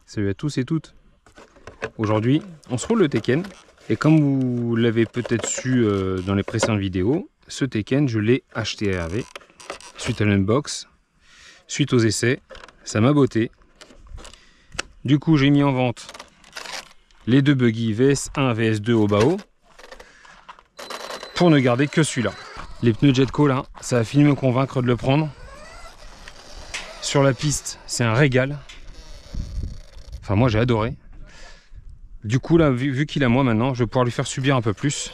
Salut à tous et toutes. Aujourd'hui, on se roule le Tekken. Et comme vous l'avez peut-être su dans les précédentes vidéos, ce Tekken, je l'ai acheté à Hervé. Suite à l'unbox, suite aux essais, ça m'a botté. Du coup, j'ai mis en vente les deux buggy VS1, VS2 au Bao pour ne garder que celui-là. Les pneus Jetco, là, ça a fini de me convaincre de le prendre. Sur la piste, c'est un régal. Enfin, moi, j'ai adoré. Du coup, là, vu qu'il a moi maintenant, je vais pouvoir lui faire subir un peu plus.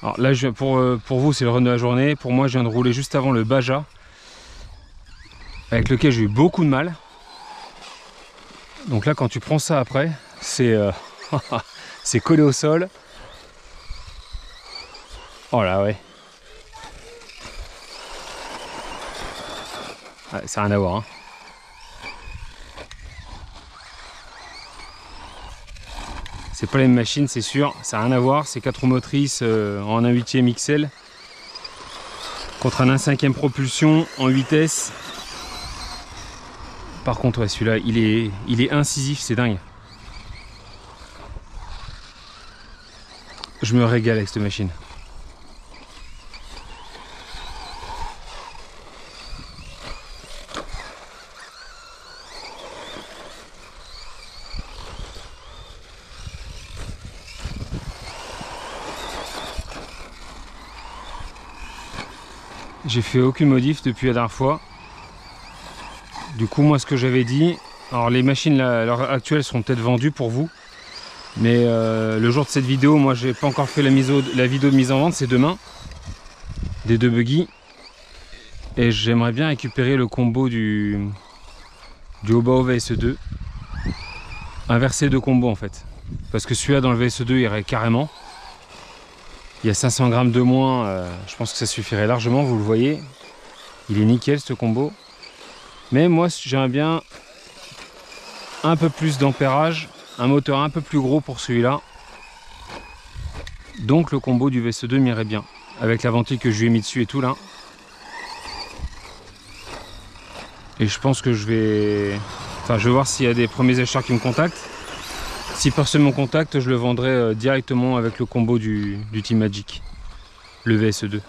Alors là, pour vous, c'est le run de la journée. Pour moi, je viens de rouler juste avant le Baja, avec lequel j'ai eu beaucoup de mal. Donc là, quand tu prends ça après, c'est c'est collé au sol. Oh là, ouais. Ouais, ça n'a rien à voir. Hein. C'est pas la même machine, c'est sûr. Ça n'a rien à voir. C'est 4 roues motrices en 1/8e XL contre un 1/5e propulsion en 8S. Par contre, ouais, celui-là, il est incisif, c'est dingue. Je me régale avec cette machine. J'ai fait aucune modif depuis la dernière fois. Du coup, moi, ce que j'avais dit, alors les machines là, à l'heure actuelle seront peut-être vendues pour vous, mais le jour de cette vidéo, moi, j'ai pas encore fait la vidéo de mise en vente, c'est demain, des deux buggy, et j'aimerais bien récupérer le combo du Obao VS2, inverser deux combos en fait, parce que celui-là dans le VS2 il irait carrément. Il y a 500 grammes de moins, je pense que ça suffirait largement, vous le voyez. Il est nickel ce combo. Mais moi j'aimerais bien un peu plus d'ampérage, un moteur un peu plus gros pour celui-là. Donc le combo du VS2 m'irait bien. Avec la ventile que je lui ai mis dessus et tout là. Et je pense que je vais voir s'il y a des premiers acheteurs qui me contactent. Si personne me contacte, je le vendrai directement avec le combo du Team Magic, le VS2.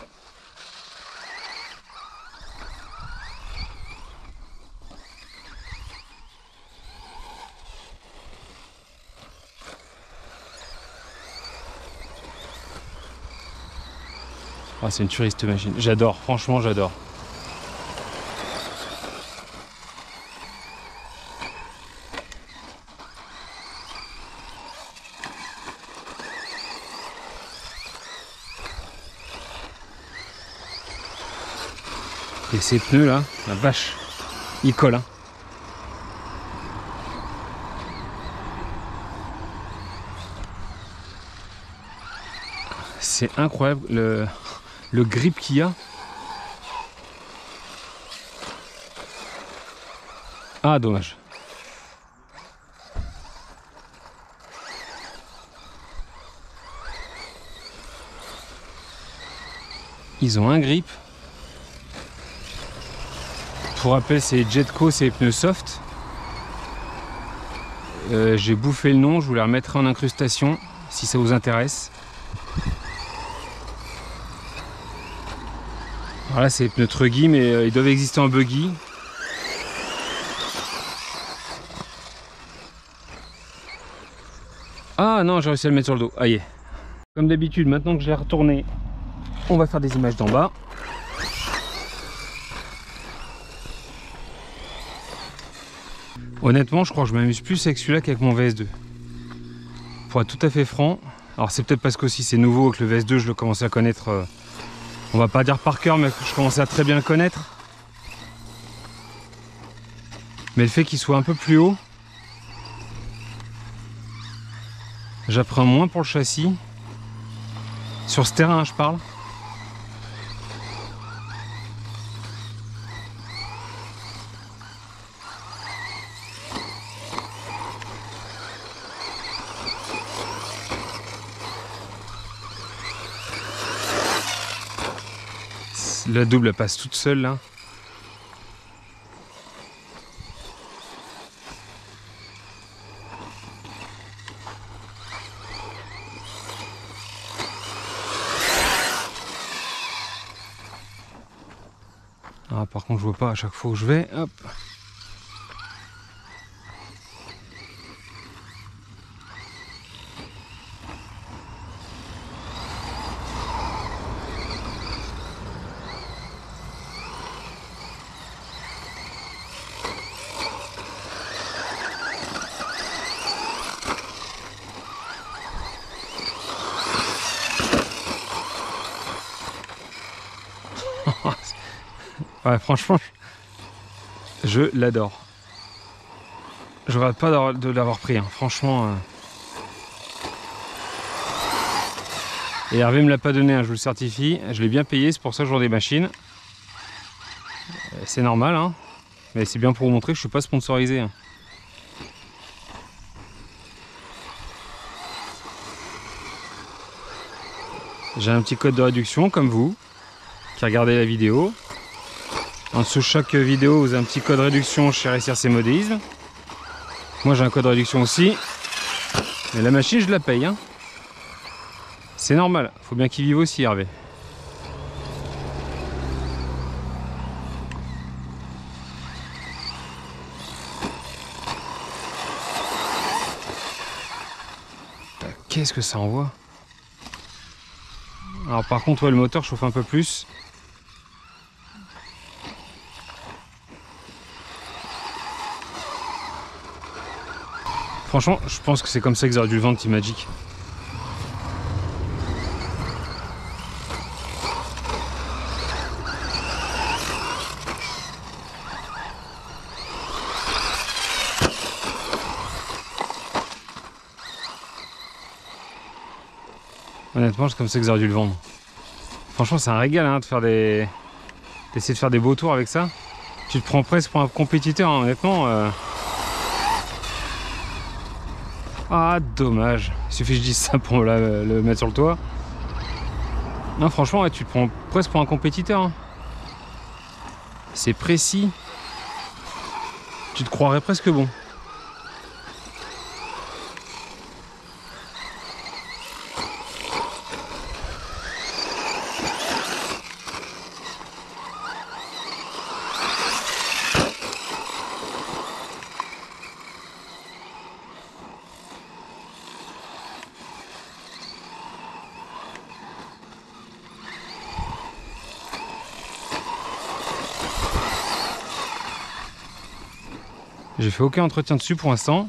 Ah, c'est une tuerie cette machine. J'adore, franchement j'adore. Et ces pneus là, la vache, ils collent. Hein. C'est incroyable le grip qu'il y a. Ah, dommage. Ils ont un grip. Pour rappel, c'est Jetco, c'est les pneus soft. J'ai bouffé le nom, je vous les remettrai en incrustation si ça vous intéresse. Voilà, c'est les pneus Truggy, mais ils doivent exister en buggy. Ah non, j'ai réussi à le mettre sur le dos. Aïe. Comme d'habitude, maintenant que je l'ai retourné, on va faire des images d'en bas. Honnêtement, je crois que je m'amuse plus avec celui-là qu'avec mon VS2. Pour être tout à fait franc, alors c'est peut-être parce qu'aussi c'est nouveau que le VS2, je le commençais à connaître, on va pas dire par cœur, mais je commençais à très bien le connaître. Mais le fait qu'il soit un peu plus haut, j'apprends moins pour le châssis. Sur ce terrain, je parle. La double elle passe toute seule là. Ah, par contre je vois pas à chaque fois où je vais. Hop. Ouais, franchement, je l'adore. Je regrette pas de l'avoir pris, hein. Franchement. Et Hervé me l'a pas donné, hein, je vous le certifie. Je l'ai bien payé, c'est pour ça que je vends des machines. C'est normal, hein. Mais c'est bien pour vous montrer que je suis pas sponsorisé, hein. J'ai un petit code de réduction comme vous qui regardez la vidéo. En dessous de chaque vidéo, vous avez un petit code de réduction chez Réussir ses modélismes. Moi j'ai un code de réduction aussi. Mais la machine je la paye, hein. C'est normal, faut bien qu'il vive aussi Hervé. Qu'est-ce que ça envoie? Alors par contre ouais, le moteur chauffe un peu plus. Franchement, je pense que c'est comme ça qu'ils auraient dû le vendre, Team Magic. Honnêtement, c'est comme ça qu'ils auraient dû le vendre. Franchement, c'est un régal hein, de faire des... d'essayer de faire des beaux tours avec ça. Tu te prends presque pour un compétiteur, hein, honnêtement. Ah, dommage. Il suffit que je dise ça pour le mettre sur le toit. Non, franchement, ouais, tu te prends presque pour un compétiteur. Hein. C'est précis. Tu te croirais presque bon. J'ai fait aucun entretien dessus pour l'instant.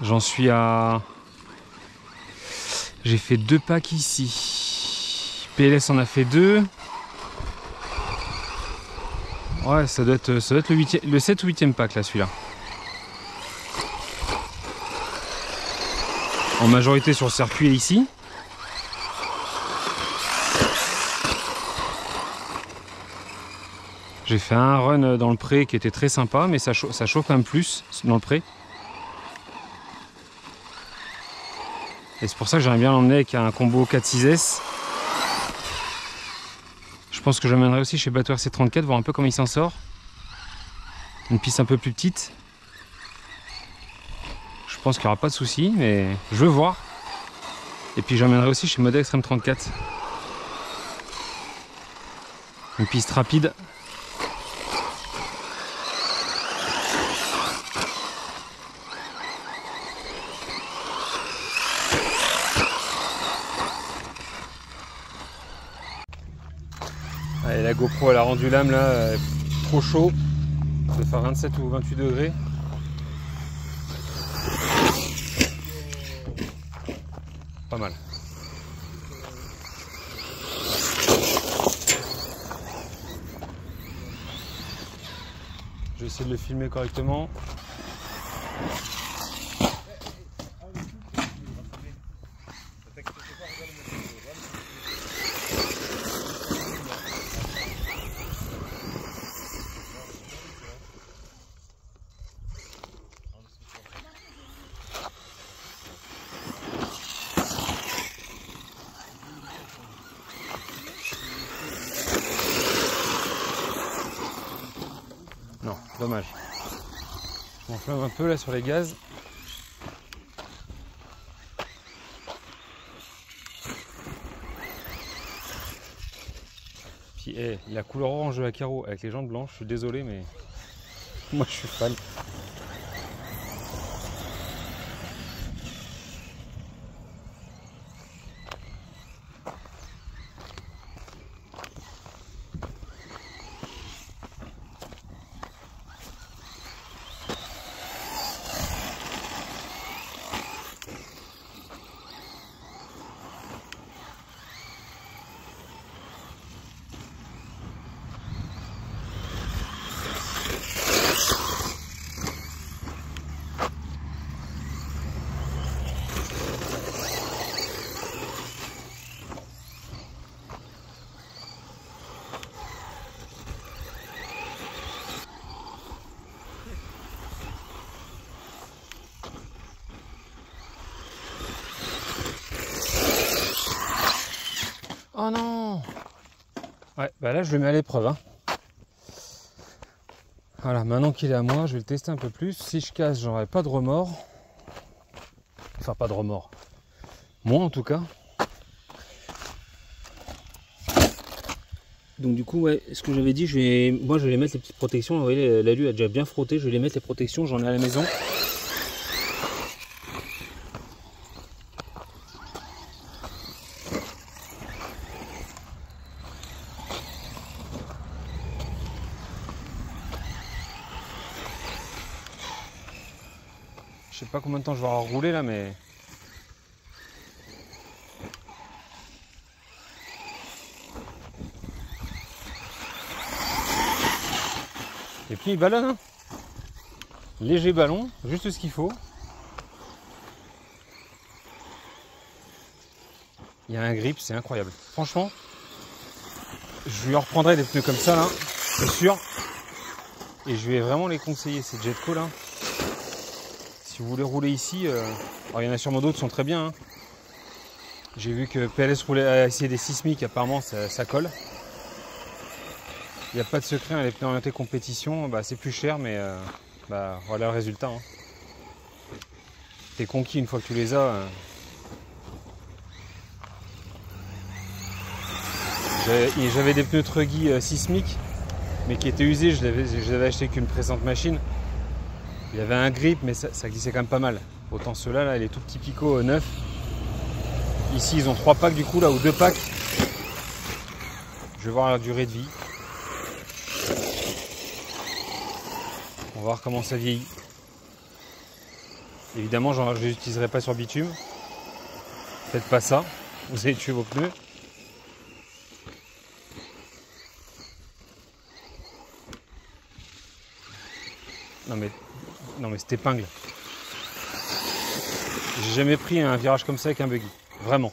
J'en suis à... J'ai fait 2 packs ici. PLS en a fait 2. Ouais, ça doit être le 7 ou 8e pack là, celui-là. En majorité sur le circuit ici. J'ai fait un run dans le pré qui était très sympa, mais ça chauffe quand même plus dans le pré. Et c'est pour ça que j'aimerais bien l'emmener avec un combo 4-6S. Je pense que je l'emmènerai aussi chez Bateau RC34, voir un peu comment il s'en sort. Une piste un peu plus petite. Je pense qu'il n'y aura pas de souci, mais je veux voir. Et puis j'emmènerai aussi chez Model Extreme 34. Une piste rapide. Allez, la GoPro elle a rendu l'âme là, trop chaud. Ça doit faire 27 ou 28 degrés. Pas mal. Je vais essayer de le filmer correctement. Dommage. Je m'enflamme un peu là sur les gaz. Puis la couleur orange de la Caro avec les jantes blanches, je suis désolé mais moi je suis fan. Oh non! Ouais, bah là je le mets à l'épreuve. Hein. Voilà, maintenant qu'il est à moi, je vais le tester un peu plus. Si je casse, j'aurai pas de remords. Enfin, pas de remords. Moi en tout cas. Donc du coup, ouais, ce que j'avais dit, moi je vais les mettre les petites protections. Vous voyez, l'alu a déjà bien frotté. Je vais les mettre les protections, j'en ai à la maison. Je sais pas combien de temps je vais avoir roulé là, mais... Et puis il ballonne, hein. Léger ballon, juste ce qu'il faut. Il y a un grip, c'est incroyable. Franchement, je lui en reprendrai des pneus comme ça là, c'est sûr. Et je vais vraiment les conseiller, ces Jetco là. Si vous voulez rouler ici, alors il y en a sûrement d'autres qui sont très bien. Hein. J'ai vu que PLS roulait à essayer des sismiques, apparemment ça colle. Il n'y a pas de secret, hein, les pneus orientés compétition, bah, c'est plus cher, mais bah, voilà le résultat. Hein. T'es conquis une fois que tu les as. J'avais des pneus Truggy sismiques, mais qui étaient usés, je les avais achetés qu'une précédente machine. Il y avait un grip, mais ça glissait quand même pas mal. Autant ceux-là, là, les tout petits picots neufs. Ici, ils ont 3 packs du coup, là, ou 2 packs. Je vais voir la durée de vie. On va voir comment ça vieillit. Évidemment, je ne les utiliserai pas sur bitume. Faites pas ça, vous allez tuer vos pneus. Non mais cette épingle. J'ai jamais pris un virage comme ça avec un buggy. Vraiment.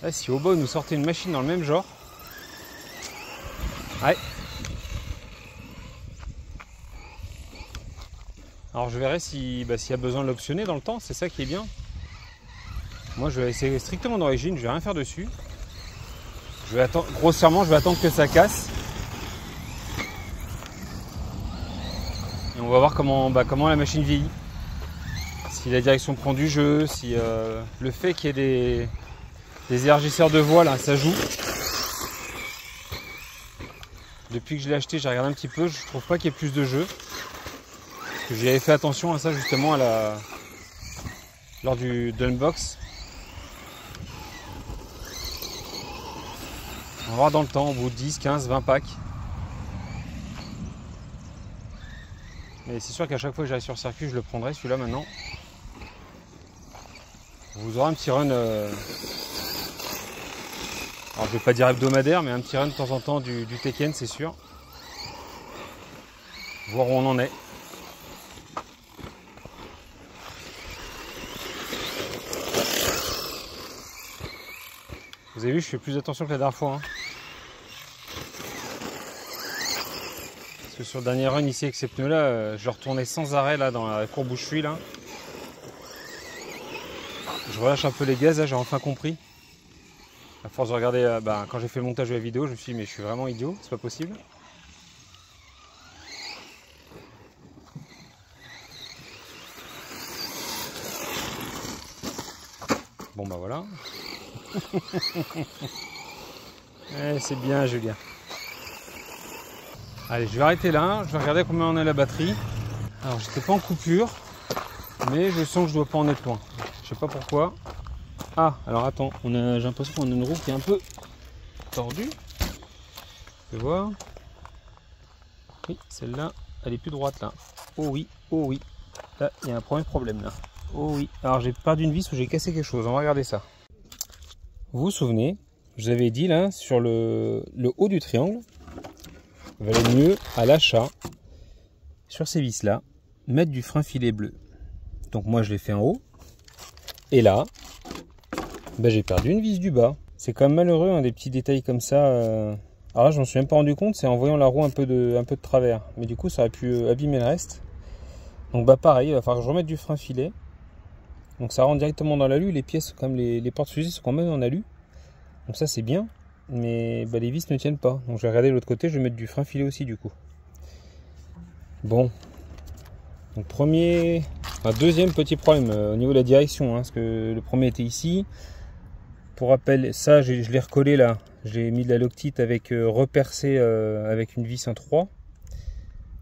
Là, si Obo nous sortait une machine dans le même genre. Ouais. Alors je verrai s'il y a besoin de l'optionner dans le temps, c'est ça qui est bien. Moi je vais essayer strictement d'origine, je vais rien faire dessus. Je vais attendre, grossièrement je vais attendre que ça casse. Et on va voir comment la machine vieillit. Si la direction prend du jeu, si le fait qu'il y ait des élargisseurs de voile, là, ça joue. Depuis que je l'ai acheté, j'ai regardé un petit peu, je trouve pas qu'il y ait plus de jeu. Parce que j'avais fait attention à ça justement lors de l'unbox. On va voir dans le temps, au bout de 10, 15, 20 packs. Mais c'est sûr qu'à chaque fois que j'arrive sur circuit, je le prendrai celui-là maintenant. Vous aurez un petit run, alors je vais pas dire hebdomadaire, mais un petit run de temps en temps du Tekken, c'est sûr. Voir où on en est. Vous avez vu, je fais plus attention que la dernière fois. Hein. que sur le dernier run ici avec ces pneus là, je retournais sans arrêt là dans la courbe où je suis là. Je relâche un peu les gaz là, j'ai enfin compris. À force de regarder, quand j'ai fait le montage de la vidéo, je me suis dit mais je suis vraiment idiot, c'est pas possible. Bon bah voilà. C'est bien Julien. Allez, je vais arrêter là, je vais regarder combien on a la batterie. Alors j'étais pas en coupure, mais je sens que je dois pas en être loin. Je sais pas pourquoi. Ah, alors attends, j'ai l'impression qu'on a une roue qui est un peu tordue. Tu peux voir? Oui, celle-là, elle est plus droite là. Oh oui, oh oui. Là, il y a un problème là. Oh oui. Alors j'ai perdu une vis ou j'ai cassé quelque chose. On va regarder ça. Vous vous souvenez, je vous avais dit là, sur le haut du triangle, il valait mieux à l'achat, sur ces vis là, mettre du frein filet bleu. Donc moi je l'ai fait en haut. Et là, j'ai perdu une vis du bas. C'est quand même malheureux, hein, des petits détails comme ça. Alors là, je m'en suis même pas rendu compte, c'est en voyant la roue un peu de travers. Mais du coup, ça aurait pu abîmer le reste. Donc pareil, il va falloir que je remette du frein filet. Donc ça rentre directement dans l'alu. Les pièces, comme les porte-fusils, sont quand même en alu. Donc ça, c'est bien. Mais les vis ne tiennent pas. Donc je vais regarder de l'autre côté, je vais mettre du frein filet aussi du coup. Bon. Donc deuxième petit problème au niveau de la direction. Hein, parce que le premier était ici. Pour rappel, ça je l'ai recollé là, j'ai mis de la loctite avec repercé avec une vis en 3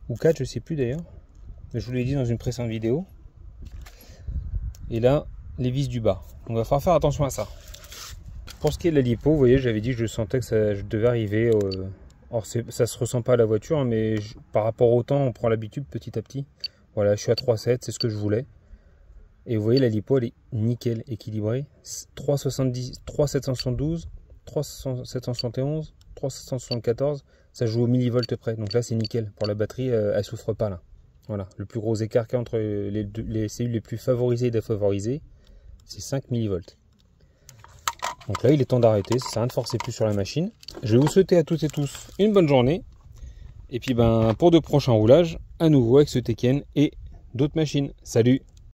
ou 4, je sais plus d'ailleurs, mais je vous l'ai dit dans une précédente vidéo. Et là, les vis du bas, donc il va falloir faire attention à ça. Pour ce qui est de la lipo, vous voyez, j'avais dit que je sentais que je devais arriver, alors ça se ressent pas à la voiture, hein, mais par rapport au temps, on prend l'habitude petit à petit. Voilà, je suis à 3,7, c'est ce que je voulais. Et vous voyez, la lipo, elle est nickel équilibrée. 3,70, 3,772, 3,771, 3,774. Ça joue au millivolt près. Donc là, c'est nickel. Pour la batterie, elle souffre pas là. Voilà. Le plus gros écart qu'il y a entre les cellules les plus favorisées et défavorisées, c'est 5 millivolts. Donc là, il est temps d'arrêter. Ça sert à rien de forcer plus sur la machine. Je vais vous souhaiter à toutes et tous une bonne journée. Et puis, pour de prochains roulages, à nouveau avec ce Tekken et d'autres machines. Salut!